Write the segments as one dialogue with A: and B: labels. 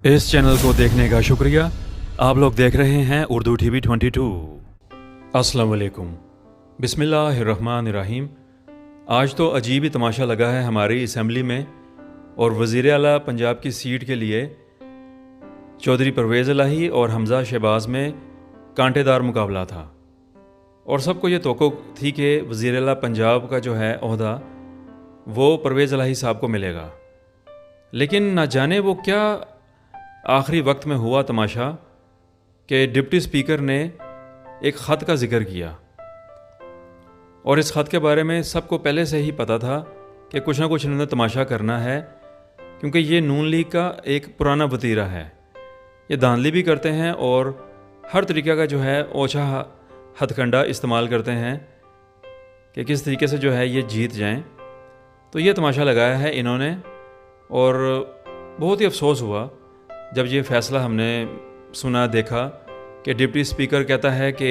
A: इस चैनल को देखने का शुक्रिया। आप लोग देख रहे हैं उर्दू टीवी 22। अस्सलाम वालेकुम, बिस्मिल्लाहिर्रहमानिर्रहीम। आज तो अजीब ही तमाशा लगा है हमारी असम्बली में, और वज़ीर आला पंजाब की सीट के लिए चौधरी परवेज़ इलाही और हमज़ा शहबाज में कांटेदार मुकाबला था, और सबको ये तवक्को थी कि वज़ीर आला पंजाब का जो है ओहदा वो परवेज़ इलाही साहब को मिलेगा। लेकिन ना जाने वो क्या आखिरी वक्त में हुआ तमाशा कि डिप्टी स्पीकर ने एक ख़त का ज़िक्र किया, और इस ख़त के बारे में सबको पहले से ही पता था कि कुछ ना कुछ इन्होंने तमाशा करना है, क्योंकि ये नून लीग का एक पुराना वतीरा है। ये धांधली भी करते हैं और हर तरीक़े का जो है ओछा हथकंडा इस्तेमाल करते हैं कि किस तरीके से जो है ये जीत जाएं। तो ये तमाशा लगाया है इन्होंने, और बहुत ही अफसोस हुआ जब ये फ़ैसला हमने सुना देखा कि डिप्टी स्पीकर कहता है कि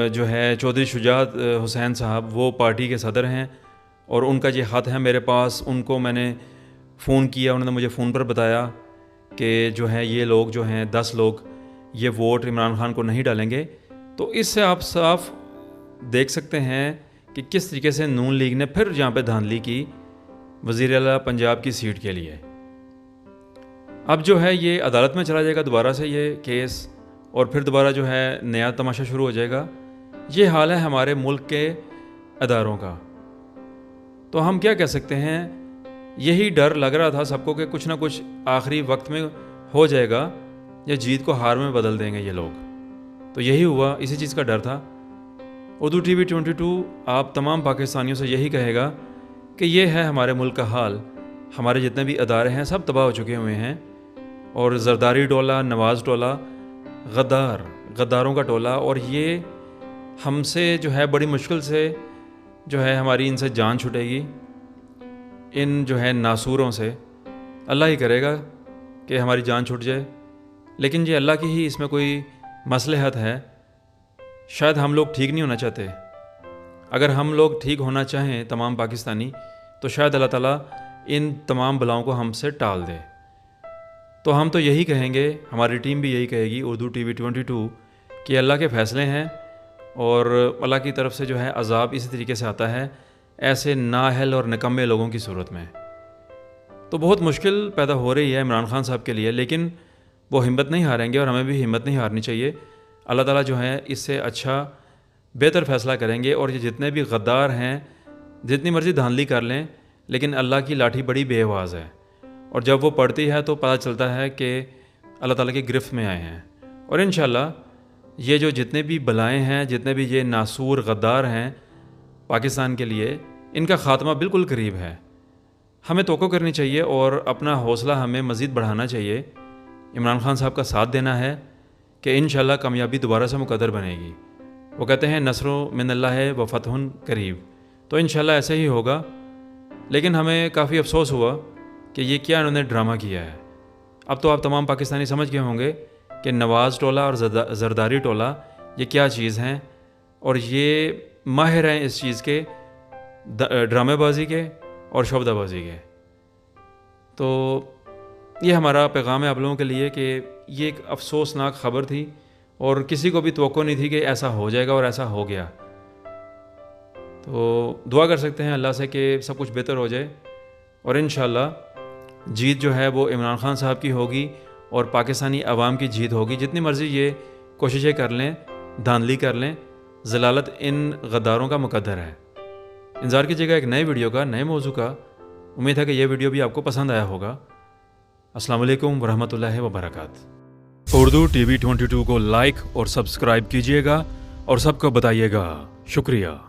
A: जो है चौधरी शुजात हुसैन साहब वो पार्टी के सदर हैं, और उनका ये ख़त है मेरे पास। उनको मैंने फ़ोन किया, उन्होंने मुझे फ़ोन पर बताया कि जो है ये लोग जो हैं 10 लोग ये वोट इमरान खान को नहीं डालेंगे। तो इससे आप साफ देख सकते हैं कि किस तरीके से नून लीग ने फिर यहाँ पे धांधली की वज़ीर आला पंजाब की सीट के लिए। अब जो है ये अदालत में चला जाएगा दोबारा से ये केस, और फिर दोबारा जो है नया तमाशा शुरू हो जाएगा। ये हाल है हमारे मुल्क के अदारों का। तो हम क्या कह सकते हैं, यही डर लग रहा था सबको कि कुछ ना कुछ आखिरी वक्त में हो जाएगा या जीत को हार में बदल देंगे ये लोग। तो यही हुआ, इसी चीज़ का डर था। उर्दू टीवी 22 आप तमाम पाकिस्तानियों से यही कहेगा कि ये है हमारे मुल्क का हाल। हमारे जितने भी अदारे हैं सब तबाह हो चुके हुए हैं, और जरदारी टोला, नवाज़ टोला, गद्दारों का टोला, और ये हमसे जो है बड़ी मुश्किल से जो है हमारी इनसे जान छूटेगी, इन जो है नासूरों से। अल्लाह ही करेगा कि हमारी जान छूट जाए, लेकिन ये अल्लाह की ही इसमें कोई मसलहत है। शायद हम लोग ठीक नहीं होना चाहते। अगर हम लोग ठीक होना चाहें तमाम पाकिस्तानी, तो शायद अल्लाह ताला इन तमाम बलाओं को हमसे टाल दे। तो हम तो यही कहेंगे, हमारी टीम भी यही कहेगी उर्दू टीवी 22 कि अल्लाह के फ़ैसले हैं, और अल्लाह की तरफ से जो है अज़ाब इसी तरीके से आता है ऐसे नाअहल और निकम्मे लोगों की सूरत में। तो बहुत मुश्किल पैदा हो रही है इमरान खान साहब के लिए, लेकिन वो हिम्मत नहीं हारेंगे, और हमें भी हिम्मत नहीं हारनी चाहिए। अल्लाह ताला जो है इससे अच्छा बेहतर फ़ैसला करेंगे, और ये जितने भी गद्दार हैं जितनी मर्ज़ी धांधली कर लें, लेकिन अल्लाह की लाठी बड़ी बेआवाज़ है, और जब वो पड़ती है तो पता चलता है कि अल्लाह ताला की गिरफ्त में आए हैं। और इंशाअल्लाह ये जो जितने भी बलाएँ हैं, जितने भी ये नासूर गद्दार हैं पाकिस्तान के लिए, इनका ख़ात्मा बिल्कुल करीब है। हमें तवक्को करनी चाहिए और अपना हौसला हमें मज़ीद बढ़ाना चाहिए। इमरान खान साहब का साथ देना है कि इंशाअल्लाह कामयाबी दोबारा से मुकद्दर बनेगी। वो कहते हैं नस्रो मिनल्लाह है व फ़तहुन करीब। तो इंशाअल्लाह ऐसे ही होगा। लेकिन हमें काफ़ी अफसोस हुआ कि ये क्या इन्होंने ड्रामा किया है। अब तो आप तमाम पाकिस्तानी समझ गए होंगे कि नवाज़ टोला और जरदारी टोला ये क्या चीज़ हैं, और ये माहिर हैं इस चीज़ के, ड्रामेबाजी के और शोबदाबाजी के। तो ये हमारा पैगाम है आप लोगों के लिए कि ये एक अफसोसनाक ख़बर थी, और किसी को भी तवक्को नहीं थी कि ऐसा हो जाएगा, और ऐसा हो गया। तो दुआ कर सकते हैं अल्लाह से कि सब कुछ बेहतर हो जाए, और इंशाअल्लाह जीत जो है वो इमरान खान साहब की होगी, और पाकिस्तानी अवाम की जीत होगी। जितनी मर्ज़ी ये कोशिशें कर लें, धांधली कर लें, ज़लालत इन गद्दारों का मुकद्दर है। इंतज़ार कीजिएगा एक नए वीडियो का, नए मौजू का। उम्मीद है कि यह वीडियो भी आपको पसंद आया होगा। अस्सलाम वालेकुम वरहमतुल्लाहि वबरकात। उर्दू टीवी 22 को लाइक और सब्सक्राइब कीजिएगा, और सबको बताइएगा। शुक्रिया।